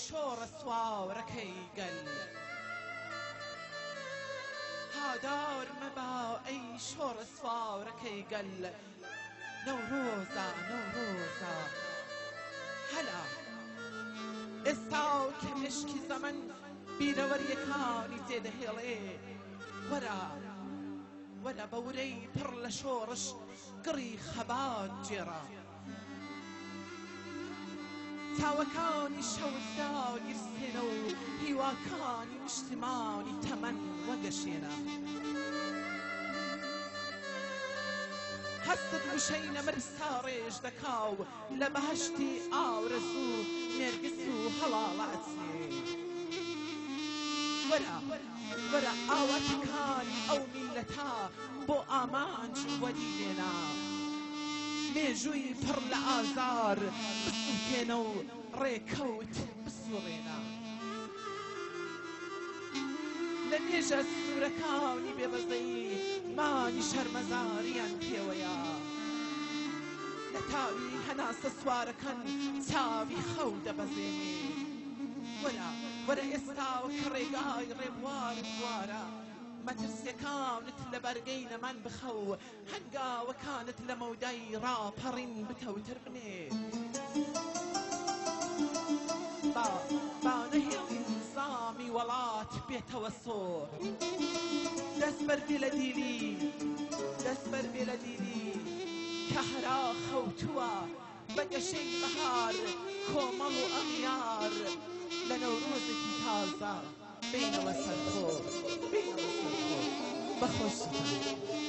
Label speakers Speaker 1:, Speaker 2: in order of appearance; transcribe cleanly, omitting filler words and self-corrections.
Speaker 1: شۆڕە سواورەکەی گەل هادار مەبا ئەی شۆڕە سواورەکەی گەل نەورۆزە نەورۆزە هەلا ئێستا کە مشکی زەمن بیرەوەریەکانی تێدەهێڵێ وەرە وەرە بەورەی پڕ لە شۆڕش گڕی خەبات جێرە چاوەکانی شەوزدا گرسێنە و هیواکانی نیشتمانی تەمەن وەگەشێنە هەستت وشەی نەمرسا ڕێژ دەکاو لە بەهەشتی ئاورەزوو نێرگس و هەڵاڵاتێ وەرە وەرە ئاواتەکانی ئەو میلەتا بۆ ئامانج وەدیێنە مێژووی پڕ لە ئازار بسووتێنە و ڕێکەوت بسوڕێنە لە نێژە سوورەکانی بێبەزەی مانی شەرمەزاریان پێوەیە لە تاوی هەناسە سوارەکەن چاوی خەو دەبەزێنێ وەرە وەرە ئێستاوە کە ڕێگای ڕێبوارت وارە مەترسیەکانت لە بەرگەی نەمان بخەو هەنگاوەکانت لە مەودای ڕاپەڕین بتەوتر بنێ با نەهێڵی نظامی وڵات بێتەوە سۆر دەست بەردێ لە دیلی دەست بەردێ لە دیلی کە هەرا خەوتووە بە گەشەی بەهار کۆمەڵ و ئەغیار لە نەورۆزێکی تازە بینەوە سەرخۆ بینەوە سەرخۆ بەخۆشتان